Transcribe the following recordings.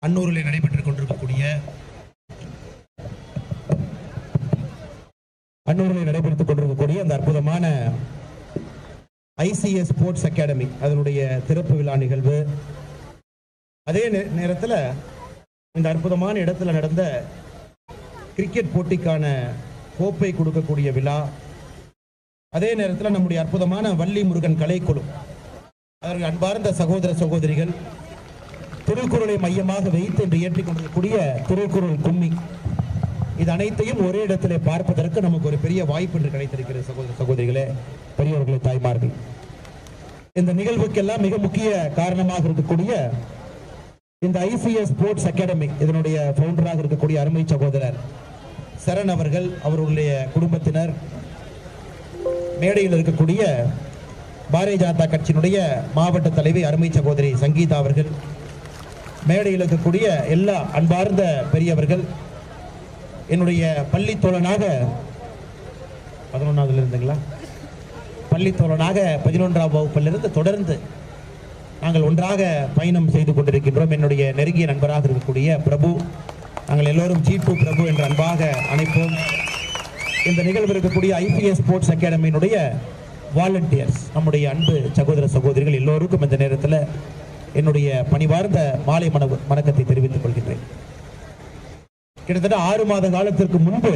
அன்னூரில் நடைபெற்றுக் கொண்டிருக்கக்கூடிய அந்த அற்புதமான ICS ஸ்போர்ட்ஸ் அகாடமி அதனுடைய திறப்பு விழா நிகழ்வு. அதே நேரத்தில் இந்த அற்புதமான இடத்துல நடந்த கிரிக்கெட் போட்டிக்கான கோப்பை கொடுக்கக்கூடிய விழா. அதே நேரத்தில் நம்முடைய அற்புதமான வள்ளி முருகன் கலைக்குழு, அவர்கள் அன்பார்ந்த சகோதர சகோதரிகள் திருக்குறளை மையமாக வைத்து இன்று ஏற்றிக் கொண்டிருக்கக்கூடிய திருக்குறள் கும்மி, இது அனைத்தையும் ஒரே இடத்திலே பார்ப்பதற்கு நமக்கு ஒரு பெரிய வாய்ப்பு என்று கிடைத்திருக்கிறது. சகோதர சகோதரிகளே, பெரியவர்களே, தாய்மார்கள், இந்த நிகழ்வுக்கெல்லாம் மிக முக்கிய காரணமாக இருக்கக்கூடிய இந்த ICS ஸ்போர்ட்ஸ் அகாடமி இதனுடைய ஃபவுண்டராக இருக்கக்கூடிய அருமை சகோதரர் சரண் அவர்கள், அவர்களுடைய குடும்பத்தினர், மேடையில் இருக்கக்கூடிய பாரதிய ஜனதா கட்சியினுடைய மாவட்ட தலைவி அருமை சகோதரி சங்கீதா அவர்கள், மேடையில் இருக்கக்கூடிய எல்லா அன்பார்ந்த பெரியவர்கள், என்னுடைய பள்ளி தோழனாக 11ஆவதுல இருந்துங்களா, பள்ளி தோழனாக 11ஆம் வகுப்பிலிருந்து தொடர்ந்து நாங்கள் ஒன்றாக பயணம் செய்து கொண்டிருக்கின்றோம். என்னுடைய நெருங்கிய நண்பராக இருக்கக்கூடிய பிரபு, நாங்கள் எல்லோரும் G2 பிரபு என்று அன்பாக அழைப்போம். இந்த நிகழ்வு இருக்கக்கூடிய ICS ஸ்போர்ட்ஸ் அகாடமியினுடைய வாலண்டியர்ஸ், நம்முடைய அன்பு சகோதர சகோதரிகள் எல்லோருக்கும் இந்த நேரத்தில் என்னுடைய பணிவார்ந்த மாலை வணக்கத்தை தெரிவித்துக் கொள்கின்றேன். கிட்டத்தட்ட 6 மாத காலத்திற்கு முன்பு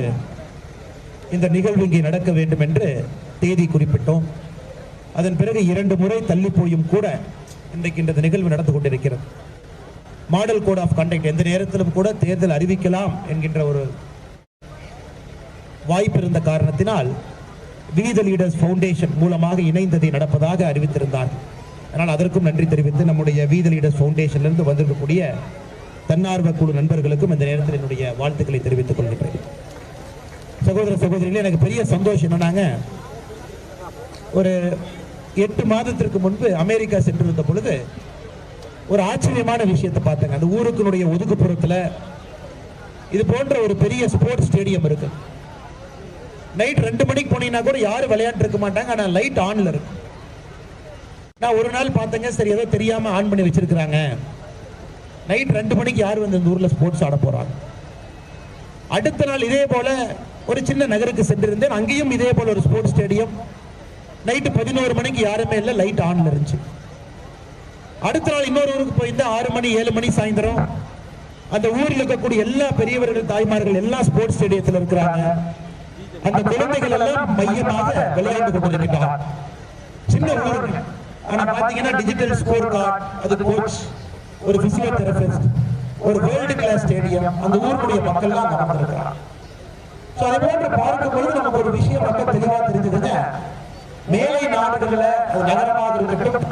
இந்த நிகழ்வு இங்கே நடக்க வேண்டும் என்று தேதி குறிப்பிட்டோம். அதன் பிறகு 2 முறை தள்ளி போயும் கூட இன்றைக்கு இந்த நிகழ்வு நடந்து கொண்டிருக்கிறது. மாடல் கோட் ஆஃப் கண்டக்ட், எந்த நேரத்திலும் கூட தேர்தல் அறிவிக்கலாம் என்கின்ற ஒரு வாய்ப்பு இருந்த காரணத்தினால் வி தி லீடர்ஸ் ஃபவுண்டேஷன் மூலமாக இணைந்ததை நடப்பதாக அறிவித்திருந்தார்கள். அதனால் அதற்கும் நன்றி தெரிவித்து நம்முடைய வி தி லீடர்ஸ் ஃபவுண்டேஷனிலிருந்து வந்திருக்கக்கூடிய தன்னார்வ குழு நண்பர்களுக்கும் இந்த நேரத்தில் என்னுடைய வாழ்த்துக்களை தெரிவித்துக் கொள்கின்றேன். சகோதர சகோதரிகளே, எனக்கு பெரிய சந்தோஷம் என்னன்னாங்க, ஒரு 8 மாதத்திற்கு முன்பு அமெரிக்கா சென்றிருந்த பொழுது ஒரு ஆச்சரியமான விஷயத்தை பார்த்தேங்க. அந்த ஊருக்குனுடைய ஒதுக்குப்புறத்தில் இது போன்ற ஒரு பெரிய ஸ்போர்ட்ஸ் ஸ்டேடியம் இருக்கு. நைட் 2 மணிக்கு போனீங்கன்னா கூட யாரும் விளையாண்டு இருக்க மாட்டாங்க, ஆனால் லைட் ஆன்ல இருக்கு. நான் ஒரு நாள் பார்த்தேங்க, சரி ஏதோ தெரியாம ஆன் பண்ணி வச்சிருக்கிறாங்க, நைட் 2 மணிக்கு யார் வந்து இந்த ஊர்ல ஸ்போர்ட்ஸ் ஆட போறாங்க. அடுத்த நாள் இதே போல ஒரு சின்ன நகருக்கு சென்றிருந்தேன், அங்கேயும் இதே போல ஒரு ஸ்போர்ட்ஸ் ஸ்டேடியம், நைட்டு 11 மணிக்கு யாருமே இல்லை, லைட் ஆன்ல இருந்துச்சு. அடுத்த நாள் இன்னொரு ஊருக்கு போயிருந்தேன், 6 மணி 7 மணி சாயந்தரம், அந்த ஊரில் இருக்கக்கூடிய எல்லா பெரியவர்கள் தாய்மார்கள் எல்லாம் ஸ்போர்ட்ஸ் ஸ்டேடியத்தில் இருக்கிறாங்க. அந்த குழந்தைகள் எல்லாம் மையமாக விளையாண்டு கொண்டிருக்கிறார். சின்ன ஊர்கள், ஆனா பாத்தீங்கன்னா டிஜிட்டல் ஸ்கோர் கார்டு, அது கோச், ஒரு பிசியோதெரபிஸ்ட், ஒரு வேர்ல்டு கிளாஸ் ஸ்டேடியம், அந்த ஊருடைய மக்கள் எல்லாம் நடந்திருக்கிறாங்க. சோ அதை போன்று பார்க்கும்போது நமக்கு ஒரு விஷயம் ரொம்ப தெளிவா தெரிஞ்சதுங்க, மேலை நாடுகள்ல அது நகரமாக இருக்கட்டும்,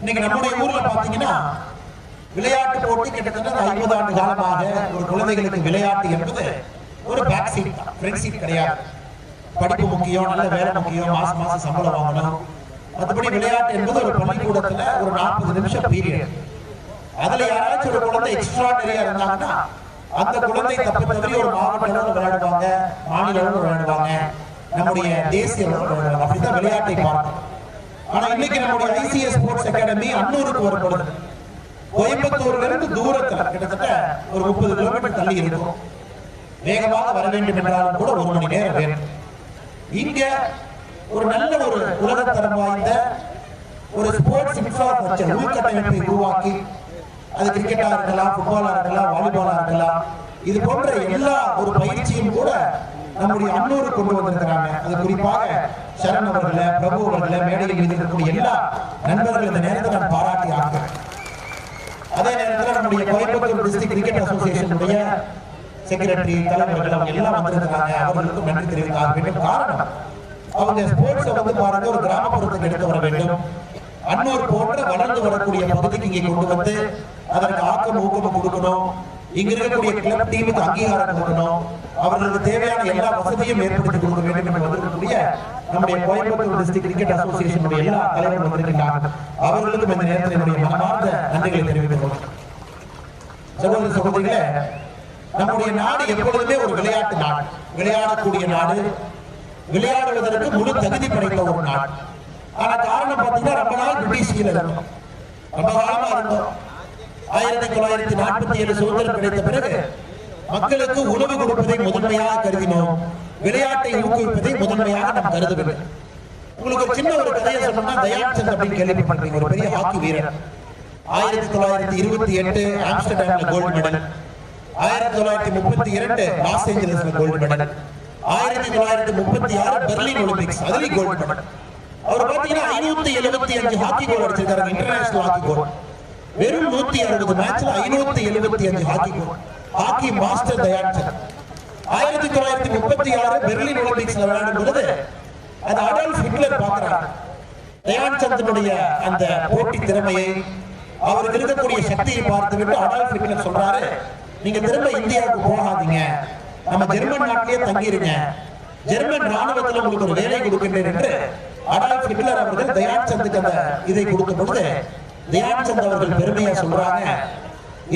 இன்னைக்கு நம்முடைய ஊர்ல பாத்தீங்கன்னா விளையாட்டு போட்டி கிட்டத்தட்ட 50 ஆண்டு காலமாக ஒரு குழந்தைகளுக்கு விளையாட்டு என்பது ஒரு பேக் சீட், ஃப்ரண்ட் சீட் கிடையாது. படிப்பு முக்கியம், நல்ல வேலை முக்கியம், மாசம் சம்பளம் வாங்கணும். மற்றபடி விளையாட்டு என்பது ஒரு பள்ளிக்கூடத்துல ஒரு 40 நிமிஷம் பீரியட். அதுல யாராச்சும் ஒரு குழந்தை எக்ஸ்ட்ராடனரியா இருந்தாங்கன்னா அந்த குழந்தை தப்பு தவறி ஒரு மாவட்ட அளவில் விளையாடுவாங்க, மாநில அளவில் விளையாடுவாங்க, நம்முடைய தேசிய அளவில் விளையாடுவாங்க. அப்படிதான் விளையாட்டை பார்க்கணும். ஆனா இன்னைக்கு நம்முடைய ICS ஸ்போர்ட்ஸ் அகாடமி அன்னூருக்கு வரும் பொழுது கோயம்புத்தூர்ல இருந்து தூரத்துல கிட்டத்தட்ட ஒரு 30 கிலோமீட்டர் தள்ளி இருக்கும். வேகமாக வர வேண்டும் என்றாலும் கூட 1 மணி நேரம் வேணும். இங்க ஒரு நல்ல ஒரு உலகத்தரம் வாய்ந்த ஒரு ஸ்போர்ட்ஸ் இன்ஃப்ராஸ்ட்ரக்சர் உள்கட்டமைப்பை உருவாக்கி, அது கிரிக்கெட்டா இருக்கலாம், ஃபுட்பாலா இருக்கலாம், வாலிபாலா இருக்கலாம், இது போன்ற எல்லா ஒரு பயிற்சியும் கூட நம்முடைய அன்னூர் கொண்டு வந்திருக்கிறாங்க. அது குறிப்பாக சரண் அவர்களை, பிரபு அவர்களை, மேடையில் இருக்கக்கூடிய எல்லா நண்பர்கள் இந்த நேரத்தில் நான் பாராட்டி ஆகிறேன். அதே நேரத்தில் நம்முடைய கோயம்புத்தூர் டிஸ்ட்ரிக்ட் கிரிக்கெட் அசோசியேஷனுடைய செக்ரட்டரி, தலைவர்கள் அவங்க எல்லாம் வந்திருக்கிறாங்க. அவர்களுக்கும் நன்றி தெரிவித்தாக வேண்டும். காரணம், அவங்க ஸ்போர்ட்ஸை வந்து பாருங்க ஒரு கிராமப்புறத்துக்கு எடுத்து வர வேண்டும். அன்னூர் போன்ற வளர்ந்து வரக்கூடிய பகுதிக்கு இங்கே கொண்டு வந்து அதற்கு ஆக்கம் ஊக்கம் கொடுக்கணும். இங்க இருக்கக்கூடிய கிளப் டீமுக்கு அங்கீகாரம் கொடுக்கணும். அவர்களுக்கு தேவையான எல்லா வசதியும் ஏற்படுத்தி கொடுக்க வேண்டும் என்று வந்திருக்கக்கூடிய நம்முடைய கோயம்புத்தூர் டிஸ்ட்ரிக்ட் கிரிக்கெட் அசோசியேஷனுடைய எல்லா தலைவர்கள் வந்திருக்கிறார்கள். அவர்களுக்கும் இந்த நேரத்தில் என்னுடைய மனமார்ந்த நன்றிகளை தெரிவித்துக் கொள்கிறேன். சகோதர சகோதரிகளே, நம்முடைய நாடு எப்பொழுதுமே ஒரு விளையாட்டு நாடு, விளையாடக்கூடிய நாடு, விளையாடுவதற்கு முழு தகுதி படைத்த ஒரு நாடு. ஆனா காரணம் பார்த்தீங்கன்னா ரொம்ப நாள் பிரிட்டிஷ் கீழ இருந்தோம், ரொம்ப காலமா இருந்தோம். 1947 சுதந்திரம் கிடைத்த பிறகு மக்களுக்கு உணவு கொடுப்பதை முதன்மையாக கருதினோம், விளையாட்டை ஊக்குவிப்பதை முதன்மையாக நாம் கருதவில்லை. உங்களுக்கு ஒரு சின்ன ஒரு கதையை சொல்லணும்னா, தயான் சந்த் அப்படின்னு கேள்விப்பட்டிருக்கீங்க, ஒரு பெரிய ஹாக்கி வீரர். 1928 ஆம்ஸ்டர்டாம்ல கோல்டு மெடல், 1932 லாஸ் ஏஞ்சலஸ்ல கோல்டு மெடல், 1936 பெர்லின் ஒலிம்பிக்ஸ் அதுலயும் கோல்டு மெடல். அவர் பாத்தீங்கன்னா 575 ஹாக்கி கோல் அடிச்சிருக்காரு, இன்டர்நேஷனல் ஹாக்கி கோல். வெறும் 160 மேட்ச்ல 575 hockey goal. Hockey master Dhyan Chand. 1936 Berlin ஒலிம்பிக்ஸ்ல விளையாடும் பொழுது அது அடால்ஃப் ஹிட்லர் பார்க்கிறார். தயான் சந்தினுடைய அந்த போட்டி திறமையை, அவருக்கு இருக்கக்கூடிய சக்தியை பார்த்துவிட்டு அடால்ஃப் ஹிட்லர் சொல்றாரு, நீங்க திரும்ப இந்தியாவுக்கு போகாதீங்க, நம்ம ஜெர்மன் நாட்டிலேயே தங்கிருங்க, ஜெர்மன் ராணுவத்தில் உங்களுக்கு ஒரு வேலை கொடுக்கின்றேன் என்று அடால்ஃப் ஹிட்லர் அவர்கள் தயான் சந்துக்கு அந்த இதை கொடுக்கும் பொழுது தயான் சந்த் அவர்கள் பெருமையா சொல்றாங்க,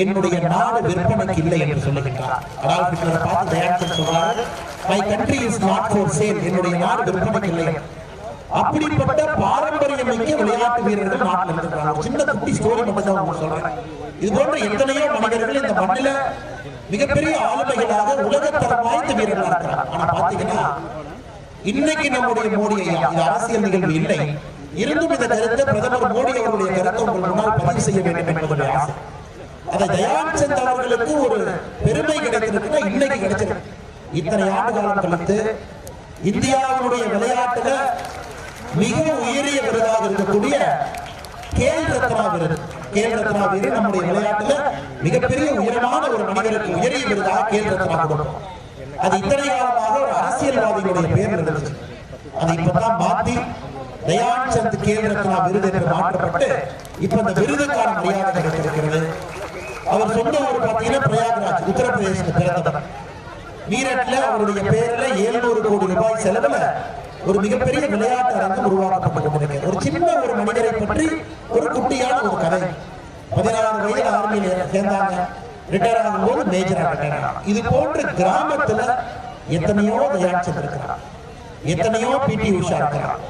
என்னுடைய நாடு விற்பனைக்கு இல்லை என்று சொல்லுகின்றார். அடால்ஃப் ஹிட்லரை பார்த்து தயான் சந்த் சொல்றாரு, my country is not for sale, என்னுடைய நாடு விற்பனைக்கு இல்லை. அப்படிப்பட்ட பாரம்பரியம் மிக்க விளையாட்டு வீரர்கள் நாட்டில் இருக்கிறாங்க. சின்ன குட்டி ஸ்டோரி மட்டும் தான் உங்களுக்கு சொல்றேன். இது போன்ற எத்தனையோ மனிதர்கள் இந்த மண்ணில மிகப்பெரிய ஆளுமைகளாக உலகத்தரம் வாய்ந்த வீரர்களாக இருக்கிறாங்க. ஆனா பாத்தீங்கன்னா இன்னைக்கு நம்முடைய மோடி ஐயா, இது அரசியல் நிகழ்வு இல்லை, இருந்தும் இந்த கருத்தை பிரதமர் மோடி அவருடைய கருத்தை உங்கள் முன்னால் பதிவு செய்ய வேண்டும் என்பதுடைய ஆசை. அதை தயான் சந்த் அவர்களுக்கு ஒரு பெருமை கிடைத்திருக்குன்னா இன்னைக்கு கிடைச்சிருக்கு. இத்தனை ஆண்டு காலம் கழித்து இந்தியாவுடைய விளையாட்டுல மிக உயரிய விருதாக இருக்கக்கூடிய கேல் ரத்னா விருது, கேல் ரத்னா விருது நம்முடைய விளையாட்டுல மிகப்பெரிய உயரமான ஒரு மனிதருக்கு உயரிய விருதாக கேல் ரத்னா கொடுக்கும். அது இத்தனை காலமாக ஒரு அரசியல்வாதிகளுடைய பேர் இருந்துச்சு. அது இப்பதான் மாத்தி தயான் சந்த் கேல் ரத்னா விருது என்று மாற்றப்பட்டு இப்ப அந்த விருதுக்கான மரியாதை கிடைத்திருக்கிறது. அவர் சொந்த ஊர் பார்த்தீங்கன்னா பிரயாக்ராஜ், உத்தரப்பிரதேசத்தில் பிறந்தவர். மீரட்ல அவருடைய பேர்ல 700 கோடி ரூபாய் செலவுல ஒரு மிகப்பெரிய விளையாட்டு அரங்கம் உருவாக்கப்பட்டு கொண்டிருக்கிறது. ஒரு சின்ன ஒரு மனிதரை பற்றி ஒரு குட்டியான ஒரு கதை. 16 வயதில் ஆர்மியில சேர்ந்தாங்க, ரிட்டையர் ஆகும் போது மேஜரா ரிட்டையர். இது போன்ற கிராமத்துல எத்தனையோ தயான் சந்த் இருக்கிறார், எத்தனையோ பிடி உஷா இருக்கிறார்,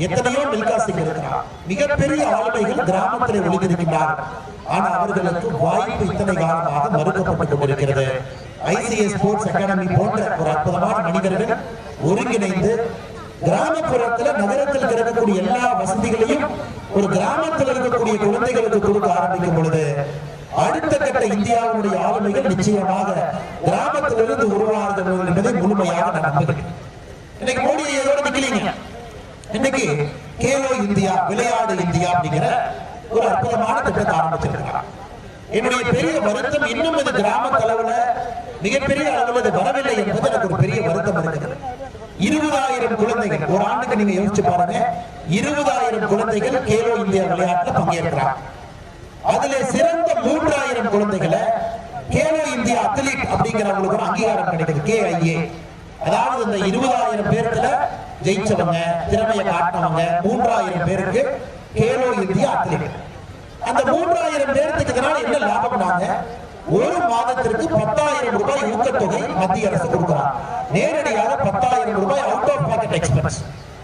எத்தனையோ மில்கா சிங் இருக்கிறார். மிகப்பெரிய ஆளுமைகள் கிராமத்தில் ஒளிந்திருக்கின்றார். ஆனா அவர்களுக்கு வாய்ப்பு இத்தனை காலமாக மறுக்கப்பட்டு கொண்டிருக்கிறது. ஐசிஎஸ் ஸ்போர்ட்ஸ் அகாடமி போன்ற ஒரு அற்புதமான மனிதர்கள் ஒருங்கிணைந்து கிராமப்புறத்துல நகரத்தில் இருக்கக்கூடிய எல்லா வசதிகளையும் ஒரு கிராமத்தில் இருக்கக்கூடிய குழந்தைகளுக்கு கொடுக்க ஆரம்பிக்கும் பொழுது அடுத்த கட்ட இந்தியாவுடைய ஆளுமைகள் நிச்சயமாக கிராமத்திலிருந்து உருவாகுது என்பதை முழுமையாக நான் நம்புகிறேன். இன்னைக்கு மோடி இதோட நிக்கலீங்க. இன்னைக்கு கேலோ இந்தியா, விளையாடு இந்தியா அப்படிங்கிற ஒரு அற்புதமான திட்டத்தை ஆரம்பிச்சிருக்கிறார். என்னுடைய பெரிய வருத்தம், இன்னும் இது கிராம அளவுல மிகப்பெரிய அளவில் அது வரவில்லை என்பது எனக்கு ஒரு பெரிய வருத்தம் இருக்கிறது. 20,000 குழந்தைகள் ஒரு ஆண்டுக்கு நீங்க யோசிச்சு பாருங்க, 20,000 குழந்தைகள் கேலோ இந்தியா விளையாட்டுல பங்கேற்கிறார். அதுல சிறந்த 3,000 குழந்தைகளை கேலோ இந்தியா அத்லீட் அப்படிங்கிறவங்களுக்கு ஒரு அங்கீகாரம் கிடைக்குது, KIA. அதாவது இந்த 20,000 பேர்ல ஜெயிச்சவங்க, திறமையை காட்டினவங்க 3,000 பேருக்கு கேலோ இந்தியா அத்லீட். அந்த 3,000 பேருக்கு இதனால என்ன லாபம்னாங்க, ஒரு மாதத்திற்கு 10,000 ரூபாய் ஊக்கத்தொகை மத்திய அரசு கொடுக்கிறார். நேரடியாக 10,000 ரூபாய் அவுட் ஆஃப் பாக்கெட் எக்ஸ்பென்ஸ்.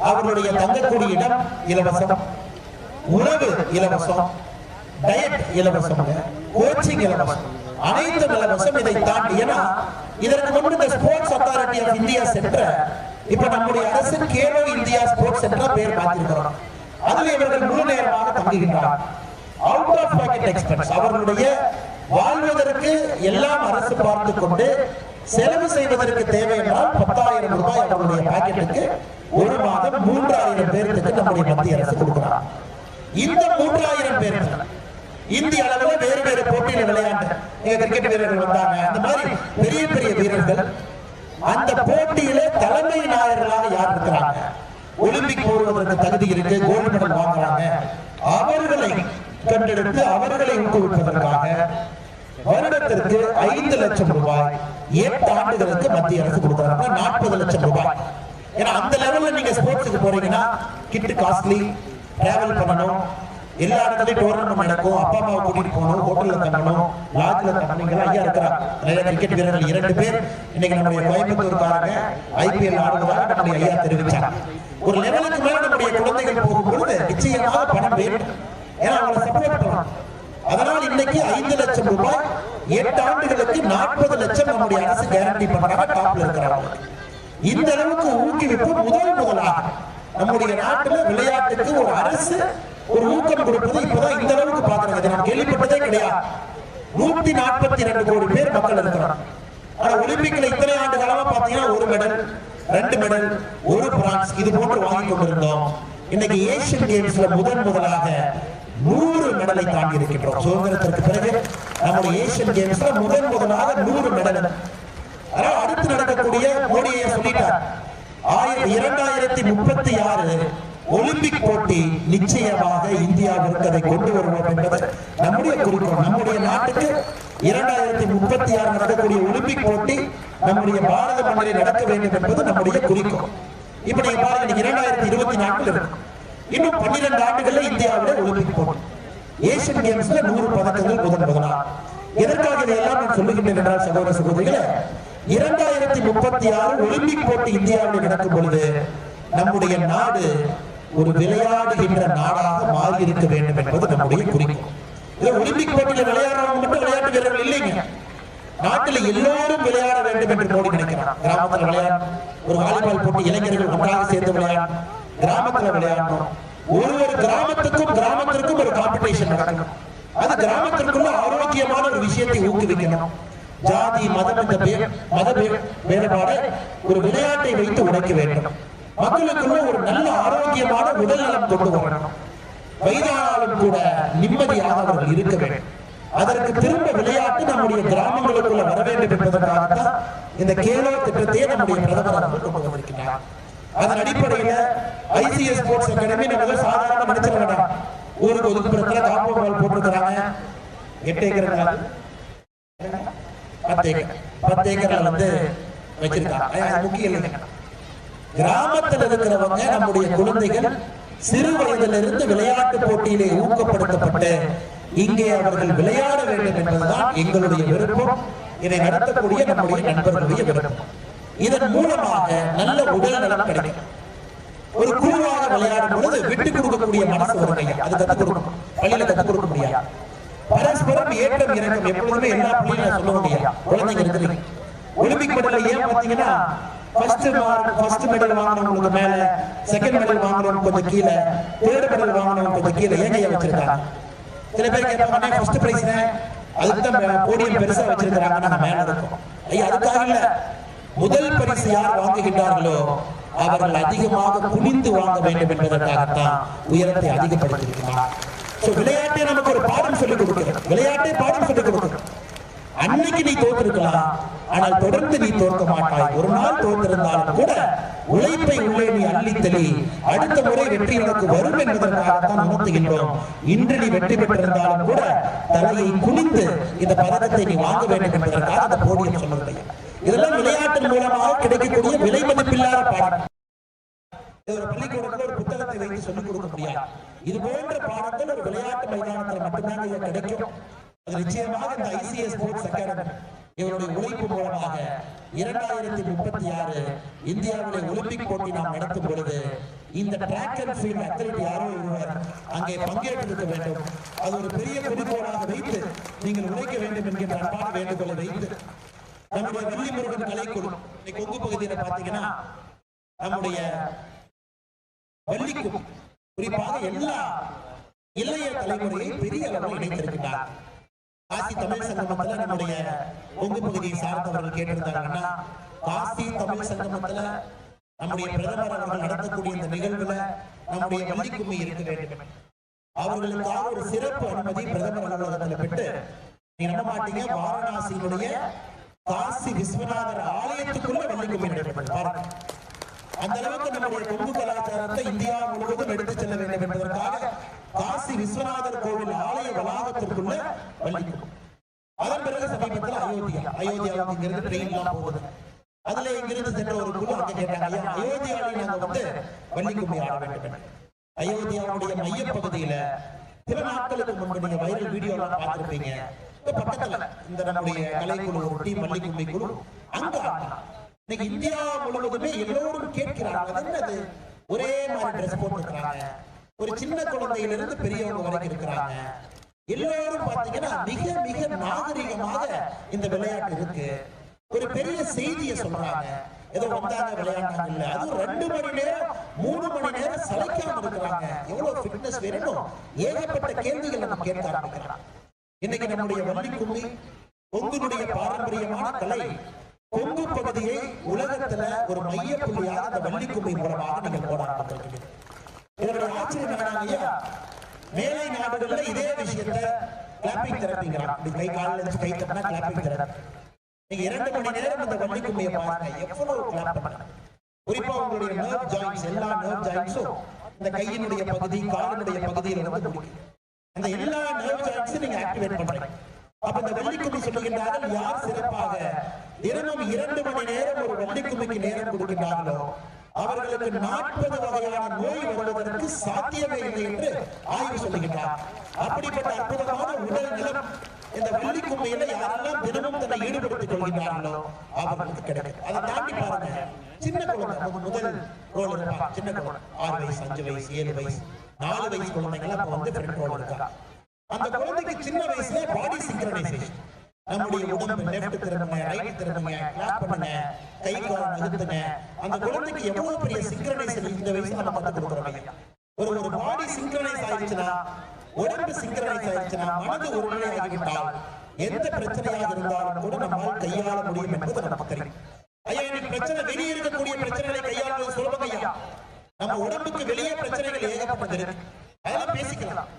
அவர்களுடைய தங்கக்கூடிய இடம் இலவசம், உணவு இலவசம், டயட் இலவசம், கோச்சிங் இலவசம், அனைத்தும் இலவசம். இதை தாண்டி ஏன்னா இதற்கு முன்பு இந்த sports authority of India centre, இப்ப நம்முடைய அரசு கேலோ இந்தியா ஸ்போர்ட்ஸ் சென்டர் பேர் மாற்றிருக்கிறோம். அதில் இவர்கள் முழு நேரமாக தங்குகின்றனர். அவுட் ஆஃப் பாக்கெட் எக்ஸ்பென்ஸ், அவர்களுடைய வாழ்வதற்கு எல்லாம் அரசு பார்த்துக் கொண்டு செலவு செய்வதற்கு தேவை என்றால் 10,000 ரூபாய் அவர்களுடைய பாக்கெட்டுக்கு ஒரு மாதம் 3,000 பேருக்கு நம்முடைய மத்திய அரசு கொடுக்கிறார். இந்த 3,000 பேருக்கு இந்திய அளவில் வேறு வேறு போட்டியில் விளையாண்டு கிரிக்கெட் வீரர்கள் வந்தாங்க, அந்த மாதிரி பெரிய பெரிய வீரர்கள் அந்த போட்டியில தலைமை நாயகர்களாக யார் இருக்கிறாங்க, ஒலிம்பிக் போடுவதற்கு தகுதி இருக்கு, கோல்டு மெடல் வாங்குறாங்க, அவர்களை கண்டெடுத்து அவர்களை ஊக்குவிப்பதற்காக வருடத்திற்கு 5 லட்சம் ரூபாய் 8 ஆண்டுகளுக்கு மத்திய அரசு கொடுக்கிறாங்க. 40 லட்சம் ரூபாய். ஏன்னா அந்த லெவல்ல நீங்க ஸ்போர்ட்ஸுக்கு போறீங்கன்னா கிட் காஸ்ட்லி, டிராவல் பண்ணணும், எல்லா இடத்துலயும் டோர்னமெண்ட் நடக்கும். அப்பா அம்மாவை கூட்டிட்டு போகணும், ஹோட்டல்ல தங்கணும், லாட்ஜ்ல தங்கணும். ஐயா இருக்கிறார் நிறைய கிரிக்கெட் வீரர்கள் 2 பேர் இன்னைக்கு நம்முடைய கோயம்புத்தூர்காரங்க IPL ஆடுவதாக நம்முடைய ஐயா தெரிவிச்சாங்க. ஒரு லெவலுக்கு மேல நம்முடைய குழந்தைகள் போகும் பொழுது நிச்சயமாக பணம் வேண்டும், ஏன்னா அவங்களை சப்போர்ட் பண்ணணும். அதனால் இன்னைக்கு 5 லட்சம் ரூபாய் 8 ஆண்டுகளுக்கு 40 லட்சம் நம்முடைய அரசு கேரண்டி பண்றாங்க டாப்ல இருக்கிறாங்க. இந்த அளவுக்கு ஊக்குவிப்பு முதலாக நம்முடைய நாட்டுல விளையாட்டுக்கு ஒரு அரசு ஒரு ஊக்கம் கொடுப்பது இப்பதான் இந்த அளவுக்கு பாக்குறாங்க. நான் கேள்விப்பட்டதே கிடையாது. 142 கோடி பேர் மக்கள் இருக்கிறாங்க. ஆனா ஒலிம்பிக்ல இத்தனை ஆண்டு காலமா பாத்தீங்கன்னா 1 மெடல் 2 மெடல் 1 பிரான்ஸ் இது போன்று வாங்கி கொண்டிருந்தோம். இன்னைக்கு ஏசியன் கேம்ஸ்ல முதலாக 100 மெடலை தாண்டி இருக்கின்றோம். சுதந்திரத்திற்கு பிறகு நம்முடைய ஏசியன் கேம்ஸ்ல முதலாக 100 மெடல். ஆனால் அடுத்து நடக்கக்கூடிய மோடியை சொல்லிட்டார், 2036 ஒலிம்பிக் போட்டி நிச்சயமாக இந்தியாவிற்கு அதை கொண்டு வருவோம் என்பது நம்முடைய குறிக்கோள். நம்முடைய நாட்டுக்கு 2036 நடக்கக்கூடிய ஒலிம்பிக் போட்டி நம்முடைய பாரத மண்ணில் நடக்க வேண்டும் என்பது நம்முடைய குறிக்கோள். இப்ப நீங்க பாருங்க, 2024 இருக்கு. இன்னும் 12 ஆண்டுகள்ல இந்தியாவில ஒலிம்பிக் போட்டி, ஏசியன் கேம்ஸ்ல 100 பதக்கங்கள் முதலாக. எதற்காக இதையெல்லாம் நான் சொல்லுகின்றேன் என்றால் சகோதர சகோதரிகளே, 2036 ஒலிம்பிக் போட்டி இந்தியாவில் நடக்கும் பொழுது நம்முடைய நாடு ஒரு விளையாடுகின்ற நாடாக மாறி இருக்க வேண்டும் என்பது நம்முடைய குறிக்கோள். ஒலிம்பிக் போட்டியில் விளையாடுறவங்க மட்டும் விளையாட்டு வீரர்கள் இல்லைங்க, நாட்டில் எல்லோரும் விளையாட வேண்டும் என்று மோடி நினைக்கிறார். கிராமத்தில் விளையாடணும், ஒரு வாலிபால் போட்டி இளைஞர்கள் ஒன்றாக சேர்ந்து விளையாடணும், கிராமத்தில் விளையாடணும். ஒரு கிராமத்திற்கும் ஒரு காம்படிஷன் நடக்கணும். அது கிராமத்திற்குள்ள ஆரோக்கியமான ஒரு விஷயத்தை ஊக்குவிக்கணும். ஜாதி மத வேறுபாடு ஒரு விளையாட்டை வைத்து உடைக்க வேண்டும். மக்களுக்குள்ள ஒரு நல்ல ஆரோக்கியமான உடல் நலம் கொண்டு வரணும். வயதானாலும் கூட நிம்மதியாக அவர்கள் இருக்க வேண்டும். அதற்கு திரும்ப விளையாட்டு நம்முடைய கிராமங்களுக்குள்ள வர வேண்டும் என்பதற்காகத்தான் இந்த கேலோ திட்டத்தையே நம்முடைய பிரதமர் அவர்கள் கொண்டு வந்திருக்கிறார். அதன் அடிப்படையில் ICS ஸ்போர்ட்ஸ் அகாடமி நம்ம சாதாரண நினைச்சிட வேண்டாம். ஊருக்கு ஒதுக்குப்புறத்துல காம்பவுண்ட் போட்டிருக்கிறாங்க. 8 ஏக்கர் 10 ஏக்கர்ல வச்சிருக்காங்க. முக்கிய இல்லைங்க, கிராமத்தில் இருக்கிறவங்க நம்முடைய குழந்தைகள் சிறு வயதிலிருந்து விளையாட்டு போட்டியிலே ஊக்கப்படுத்தப்பட்டு இங்கே அவர்கள் விளையாட வேண்டும் என்பதுதான் எங்களுடைய விருப்பம். இதை நடத்தக்கூடிய நம்முடைய நண்பர்களுடைய விருப்பம். இதன் மூலமாக நல்ல உடல் நலம் கிடைக்கும். ஒரு குழுவாக விளையாடும் பொழுது விட்டு கொடுக்கக்கூடிய மனசு வரும். அது கத்துக் கொடுக்கணும், பள்ளியில கத்துக் கொடுக்க முடியாது. பரஸ்பரம் ஏற்றம் இறக்கம் எப்பொழுதுமே எல்லா பள்ளியிலும் சொல்ல முடியாது. குழந்தைங்க இருக்கிறீங்க, ஒலிம்பிக் மெடல் ஏன் பாத்தீங்கன்னா ஃபர்ஸ்ட் மெடல் வாங்கினவங்களுக்கு மேல, செகண்ட் மெடல் வாங்கினவங்க கொஞ்சம் கீழே, தேர்ட் மெடல் வாங்கினவங்க கொஞ்சம் கீழே ஏன் வச்சிருக்காங்க? சில பேர் கேட்பாங்க, ஃபர்ஸ்ட் பிரைஸ் அதுக்குதான் போடியம் பெருசா வச்சிருக்காங்க, நாங்க மேல இருக்கோம். ஐயா அதுக்காக இல்ல, முதல் பரிசு யார் வாங்குகின்றார்களோ அவர்கள் அதிகமாக குனிந்து வாங்க வேண்டும் என்பதற்காகத்தான் உயரத்தை அதிகப்படுத்தியிருக்கிறார். விளையாட்டை நமக்கு ஒரு பாடம் சொல்லிக் கொடுக்கிறது. விளையாட்டை பாடம் சொல்லிக் கொடுக்கிறது. அன்னைக்கு நீ தோற்றிருக்கலாம், ஆனால் தொடர்ந்து நீ தோற்க மாட்டாய். ஒரு நாள் தோற்றிருந்தாலும் கூட உழைப்பை உள்ளே நீ அள்ளித்தளி, அடுத்த முறை வெற்றி உனக்கு வரும் என்பதற்காகத்தான் உணர்த்துகின்றோம். இன்று நீ வெற்றி பெற்றிருந்தாலும் கூட தலையை குனிந்து இந்த பதக்கத்தை நீ வாங்க வேண்டும் என்பதற்காக அந்த போடியம் சொல்லவில்லை. இதெல்லாம் விளையாட்டின் மூலமாக கிடைக்கக்கூடிய விலை மதிப்பில்லாத பாடம். ஒரு பள்ளிக்கூடத்தில் ஒரு புத்தகத்தை வைத்து சொல்லிக் கொடுக்க முடியாது. இது போன்ற பாடங்கள் ஒரு விளையாட்டு மைதானத்தில் மட்டும்தான் கிடைக்கும். அது நிச்சயமாக இந்த ICS ஸ்போர்ட்ஸ் அகாடமி இவருடைய உழைப்பு மூலமாக 2036 இந்தியாவிலே ஒலிம்பிக் போட்டி நாம் நடத்தும் பொழுது இந்த ட்ராக் அண்ட் ஃபீல்ட் அத்லீட் யாரோ ஒருவர் அங்கே பங்கேற்றிருக்க வேண்டும். அது ஒரு பெரிய குறிக்கோளாக வைத்து நீங்கள் உழைக்க வேண்டும் என்கின்ற அன்பான வேண்டுகோளை வைத்து நம்முடைய வள்ளிமுருகன் கலைக்குழு கொங்கு பகுதியில பாத்தீங்கன்னா நம்முடைய வள்ளிக்கும் குறிப்பாக எல்லா இளைய தலைமுறையை பெரிய அளவில் இணைத்திருக்கிறார். காசி தமிழ் சங்கமத்துல நம்முடைய கொங்கு பகுதியை சார்ந்தவர்கள் கேட்டிருந்தாங்கன்னா, காசி தமிழ் சங்கமத்துல நம்முடைய பிரதமர் அவர்கள் நடத்தக்கூடிய இந்த நிகழ்வுல நம்முடைய வள்ளிக்கும்மி இருக்க வேண்டும். அவர்களுக்காக ஒரு சிறப்பு அனுமதி பிரதமர் அலுவலகத்தில் பெற்று, நீ நம்ப மாட்டீங்க, வாரணாசியினுடைய காசி விஸ்வநாதர் ஆலயத்துக்குள்ள வள்ளிக்கும்மி நடைபெற்றது. அந்த அளவுக்கு நம்முடைய கொங்கு கலாச்சாரத்தை இந்தியா முழுவதும் எடுத்துச் செல்ல வேண்டும் என்பதற்காக காசி விஸ்வநாதர் கோவில் ஆலய வளாகத்திற்குள்ள வள்ளிக்கும்மி. அதன் பிறகு சமீபத்தில் அயோத்தியாவுக்கு இங்கிருந்து ட்ரெயின்லாம் போகுது. அதுல இங்கிருந்து சென்ற ஒரு குழு அங்க கேட்டாங்க, அயோத்தியாவில் நாங்க வள்ளிக்கும்மி ஆட வேண்டும். அயோத்தியாவுடைய மைய பகுதியில சில நாட்களுக்கு முன்பு நீங்க வைரல் வீடியோ எல்லாம் பார்த்திருப்பீங்க. பக்கத்துல இந்த நம்முடைய கலைக்குழு ஒரு டீம் வள்ளிக்கும்மி குழு அங்க இன்னைக்கு இந்தியா முழுவதுமே எல்லோரும் கேட்கிறாங்க, என்னது ஒரே மாதிரி ட்ரெஸ் போட்டுருக்காங்க, ஒரு சின்ன குழந்தையிலிருந்து பெரியவங்க வரைக்கும் இருக்கிறாங்க. எல்லோரும் பாத்தீங்கன்னா மிக மிக நாகரிகமாக இந்த விளையாட்டு இருக்கு. ஒரு பெரிய செய்தியை சொல்றாங்க, ஏதோ வந்தாங்க விளையாட்டாங்க இல்ல, அதுவும் 2 மணி நேரம் 3 மணி நேரம் சளைக்காம இருக்கிறாங்க. எவ்வளவு ஃபிட்னஸ் வேணும், ஏகப்பட்ட கேள்விகள் நம்ம கேட்க ஆரம்பிக்கிறோம். இன்னைக்கு நம்முடைய வள்ளிக்கும்மி கொங்குடைய பாரம்பரியமான கலை கொங்கு பகுதியை உலகத்துல ஒரு மைய புள்ளியாக அந்த வள்ளிக்கும்மி மூலமாக நீங்கள் போட ஆரம்பித்திருக்கீங்க. இதனுடைய ஆச்சரியம் என்னன்னா, மேலை நாடுகள்ல இதே விஷயத்த கிளாப்பிங் தெரப்பிங்கிறாங்க. கை காலில் வச்சு கை தட்டினா கிளாப்பிங் தெரப்பி. நீங்க 2 மணி நேரம் இந்த வள்ளிக்கும்மியை பாருங்க, எவ்வளவு கிளாப் பண்ணாங்க. குறிப்பா உங்களுடைய நர்வ் ஜாயின்ட்ஸ், எல்லா நர்வ் ஜாயின்ட்ஸும் இந்த கையினுடைய பகுதி காலினுடைய பகுதியில் வந்து முடியும். அந்த எல்லா நர்வ் ஜாயின்ட்ஸும் நீங்க ஆக்டிவேட் பண்றீங்க. அப்ப இந்த வள்ளிக்கும்மி சொல்லுகின்றார்கள், யார் சிறப்பாக தினமும் 2 மணி நேரம் ஒரு வள்ளிக்கும்மிக்கு நேரம் கொடுக்கின்றார்களோ அவர்களுக்கு 40 வகையான நோய் வருவதற்கு சாத்தியமே இல்லை என்று ஆய்வு சொல்லுகின்றார். அப்படிப்பட்ட அற்புதமான உடல் நலம் இந்த வள்ளிக்கும்மியில யாரெல்லாம் தினமும் தன்னை ஈடுபடுத்திக் கொள்கின்றார்களோ அவர்களுக்கு கிடைக்கும். அதை தாண்டி பாருங்க, சின்ன குழந்தை முதல் ரோல் இருப்பாங்க. சின்ன குழந்தை 6 வயசு 5 வயசு 7 வயசு 4 வயசு குழந்தைகள் அப்ப வந்து ஃப்ரண்ட் ரோல் இருக்கா. அந்த குழந்தைக்கு சின்ன வயசுல பாடி சிங்க்ரனைசேஷன், நம்முடைய உடம்பு லெஃப்ட் திரும்புங்க, ரைட் திரும்புங்க, கிளாப் பண்ணுங்க, கை கால் நிறுத்துங்க. அந்த குழந்தைக்கு எவ்வளவு பெரிய சிங்க்ரனைசேஷன் இந்த வயசுல நம்ம கற்றுக் கொடுக்குறோம். ஒரு பாடி சிங்க்ரனைஸ் ஆயிடுச்சுன்னா, உடம்பு சிங்க்ரனைஸ் ஆயிடுச்சுன்னா, மனது ஒருநிலை ஆகிவிட்டால் எந்த பிரச்சனையாக இருந்தாலும் கூட நம்மால் கையாள முடியும் என்பது நமக்கு தெரியும். ஐயா, எனக்கு பிரச்சனை வெளியே இருக்கக்கூடிய பிரச்சனைகளை கையாளுவது சுலபம் ஐயா. நம்ம உடம்புக்கு வெளியே பிரச்சனைகள் ஏகப்பட்டது இருக்கு, அதெல்லாம் பேசிக்கலாம்.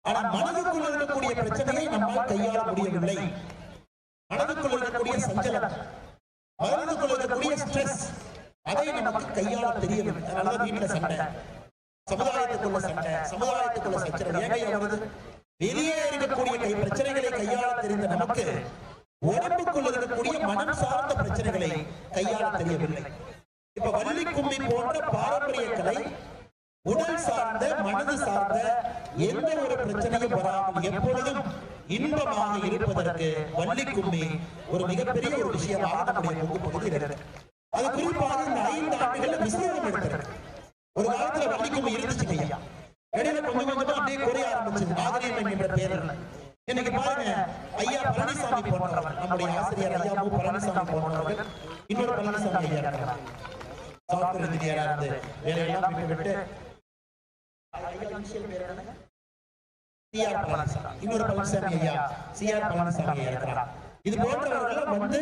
ஆனா மனதுக்குள் இருக்கக்கூடிய பிரச்சனையை நம்மால் கையாள முடியவில்லை. மனதுக்குள் இருக்கக்கூடிய சஞ்சலம், மனதுக்குள் இருக்கக்கூடிய ஸ்ட்ரெஸ், அதை நமக்கு கையாள தெரியவில்லை. அதனாலதான் வீட்டுல சண்டை, சமுதாயத்துக்குள்ள சண்டை, சமுதாயத்துக்குள்ள சச்சரவு. ஏகையாவது வெளியே இருக்கக்கூடிய பிரச்சனைகளை கையாள தெரிந்த நமக்கு உடம்புக்குள் இருக்கக்கூடிய மனம் சார்ந்த பிரச்சனைகளை கையாள தெரியவில்லை. இப்ப வள்ளிக்கும்மி போன்ற பாரம்பரிய கலை உடல் சார்ந்த மனது சார்ந்த எந்த ஒரு பிரச்சனையும் வராமல் எப்பொழுதும் இன்பமாக இருப்பதற்கு வள்ளிக்கும்மி ஒரு மிகப்பெரிய ஒரு விஷயமாக நம்முடைய கொங்கு பகுதியில் இருக்கு. அது குறிப்பாக இந்த 5 ஆண்டுகள்ல விஸ்வரூபம் எடுத்திருக்கு. ஒரு காலத்துல வள்ளிக்கும்மி இருந்துச்சு ஐயா, இடையில கொஞ்சம் கொஞ்சமா அப்படியே குறைய ஆரம்பிச்சது நாகரீகம் என்ற பேரில். இன்னைக்கு பாருங்க, ஐயா பழனிசாமி போன்றவர், நம்முடைய ஆசிரியர் ஐயா மு பழனிசாமி போன்றவர்கள், இன்னொரு பழனிசாமி ஐயா இருக்கிறார், சாஃப்ட்வேர் இன்ஜினியரா இருந்து வேலையெல்லாம் விட்டு இன்னொரு பழனிசாமி ஐயா சிஆர் பழனிசாமி ஐயா இருக்கிறார். இது போன்றவர்கள் வந்து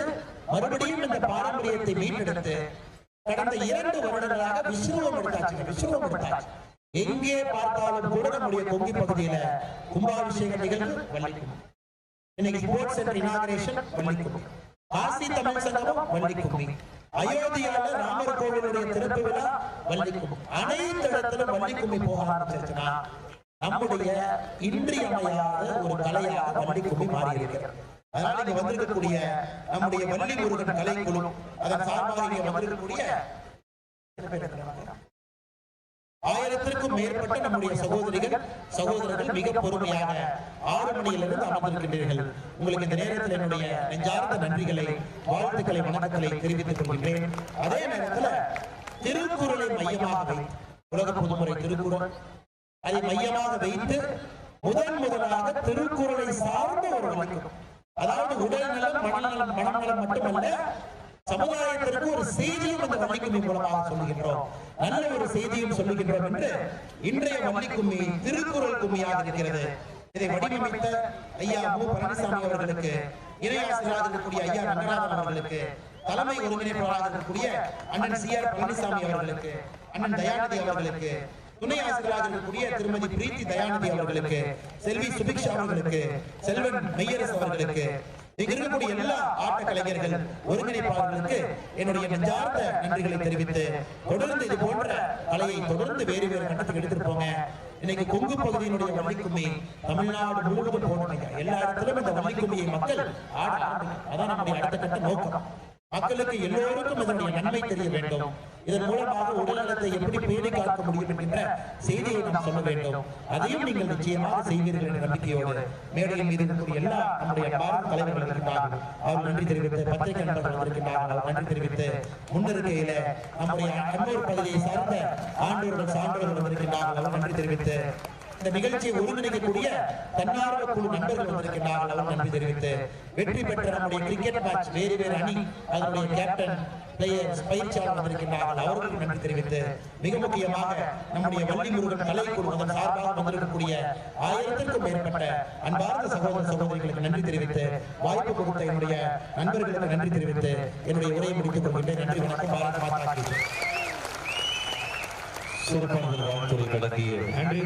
மறுபடியும் இந்த பாரம்பரியத்தை மீட்டெடுத்து கடந்த 2 வருடங்களாக விஸ்வரூபம் எடுத்தாச்சு. எங்கே பார்த்தாலும் கூட நம்முடைய கொங்கு பகுதியில கும்பாபிஷேக நிகழ்வு வள்ளிக்கும்மி, இன்னைக்கு ஸ்போர்ட்ஸ் சென்டர் இனாகரேஷன் வள்ளிக்கும்மி, காசி தமிழ் சங்கமம் வள்ளிக்கும்மி, அயோத்தியால ராமர் கோவிலுடைய திறப்பு விழா வள்ளிக்கும்மி, அனைத்து இடத்திலும் வள்ளிக்கும்மி போக ஆரம்பிச்சிருச்சுன்னா நம்முடைய இன்றியமையாத ஒரு கலையாக வள்ளிக்கும்மி மாறி இருக்கிறது. அதனால இங்க வந்திருக்கக்கூடிய நம்முடைய வள்ளி முருகன் கலைக்குழு, அதன் சார்பாக இங்க வந்திருக்கக்கூடிய 1000க்கும் மேற்பட்ட நம்முடைய சகோதரர்கள் மிக பொறுமையாக 6 மணியிலிருந்து அமர்ந்திருக்கின்றீர்கள். உங்களுக்கு இந்த நேரத்தில் என்னுடைய நெஞ்சார்ந்த நன்றிகளை, வாழ்த்துக்களை, வணக்கங்களை தெரிவித்துக் கொள்கின்றேன். அதே நேரத்தில் திருக்குறளை மையமாக வைத்து, உலக பொதுமுறை திருக்குறள், அதை மையமாக வைத்து முதலாக திருக்குறளை சார்ந்த ஒரு வழக்கம், அதாவது உடல் நலம், மனநலம், மனநலம் மட்டுமல்ல, சமுதாயத்திற்கு ஒரு செய்தியும் இந்த வள்ளிக்கும்மி மூலமாக சொல்லுகின்றோம், நல்ல ஒரு செய்தியும் சொல்லுகின்றோம் என்று இன்றைய வள்ளிக்கும்மி திருக்குறள் கும்மியாக இருக்கிறது. இதை வடிவமைத்த ஐயா மு பழனிசாமி அவர்களுக்கு, இணையாசிரியராக இருக்கக்கூடிய ஐயா ரங்கநாதன் அவர்களுக்கு, தலைமை ஒருங்கிணைப்பாளராக இருக்கக்கூடிய அண்ணன் சிஆர் பழனிசாமி அவர்களுக்கு, அண்ணன் தயாநிதி அவர்களுக்கு, துணை ஆசிரியராக இருக்கக்கூடிய திருமதி பிரீத்தி தயாநிதி அவர்களுக்கு, செல்வி சுபிக்ஷா அவர்களுக்கு, செல்வன் மெய்யரசு அவர்களுக்கு, இங்க இருக்கக்கூடிய எல்லா ஆட்ட கலைஞர்கள் ஒருங்கிணைப்பாளர்களுக்கு என்னுடைய நெஞ்சார்ந்த நன்றிகளை தெரிவித்து, தொடர்ந்து இது போன்ற கலையை தொடர்ந்து வேறு கட்டத்துக்கு எடுத்துட்டு போங்க. இன்னைக்கு கொங்கு பகுதியினுடைய வள்ளிக்கும்மி தமிழ்நாடு முழுவதும் போடுறாங்க. எல்லா இடத்திலும் இந்த வள்ளிக்கும்மியை மக்கள் ஆட, அதான் நம்முடைய அடுத்த கட்ட நோக்கம். மக்களுக்கு எல்லோருக்கும் இதனுடைய நன்மை தெரிய வேண்டும். இதன் மூலமாக உடல்நலத்தை எப்படி பேணி காக்க முடியும் என்கின்ற செய்தியை நாம் சொல்ல வேண்டும். அதையும் நீங்கள் நிச்சயமாக செய்வீர்கள் என்ற நம்பிக்கையோடு மேடையின் மீது இருக்கக்கூடிய எல்லா நம்முடைய பாரத தலைவர்கள் இருக்கின்றார்கள், அவர் நன்றி தெரிவித்து, பத்திரிகை நண்பர்கள் வந்திருக்கின்றார்கள், அவர் நன்றி தெரிவித்து, முன்னிருக்கையில நம்முடைய அன்னூர் பகுதியை சார்ந்த ஆண்டோர்கள் சான்றோர்கள் வந்திருக்கின்றார்கள், அவர் நன்றி தெரிவித்து, இந்த நிகழ்ச்சியை ஒருங்கிணைக்கக்கூடிய தன்னார்வ குழு நண்பர்கள் வந்திருக்கிறார்கள், அவர் நன்றி தெரிவித்து, வெற்றி பெற்ற நம்முடைய கிரிக்கெட் மேட்ச் வேறு வேறு அணி அதனுடைய கேப்டன் பிளேயர்ஸ் பயிற்சியாளர் வந்திருக்கிறார்கள், அவர்களுக்கு நன்றி தெரிவித்து, மிக முக்கியமாக நம்முடைய வள்ளி முருகன் கலைக்குழு அதன் சார்பாக வந்திருக்கக்கூடிய 1000க்கும் மேற்பட்ட அன்பார்ந்த சகோதர சகோதரிகளுக்கு நன்றி தெரிவித்து, வாய்ப்பு கொடுத்த என்னுடைய நண்பர்களுக்கு நன்றி தெரிவித்து என்னுடைய உரையை முடித்துக் கொள்கின்றேன். நன்றி, வணக்கம். பாரத மாதா கி ஜெய். சிறப்பான வாழ்த்துறை கடத்திய நன்றி.